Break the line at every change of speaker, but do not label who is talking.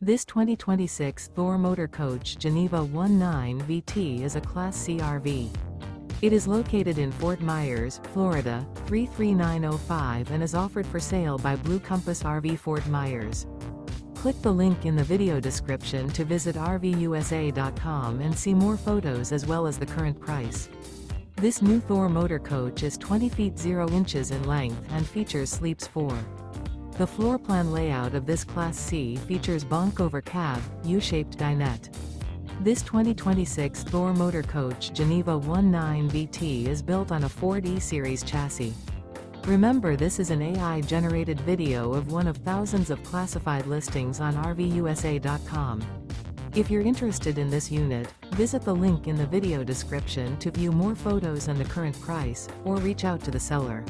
This 2026 Thor Motor Coach Geneva 19 VT is a Class C RV. It is located in Fort Myers, Florida, 33905 and is offered for sale by Blue Compass RV Fort Myers. Click the link in the video description to visit RVUSA.com and see more photos as well as the current price. This new Thor Motor Coach is 20 feet 0 inches in length and features sleeps 4. The floor plan layout of this Class C features Bunk Over Cab, U-shaped dinette. This 2026 Thor Motor Coach Geneva 19 VT is built on a Ford E-Series chassis. Remember, this is an AI-generated video of one of thousands of classified listings on RVUSA.com. If you're interested in this unit, visit the link in the video description to view more photos and the current price, or reach out to the seller.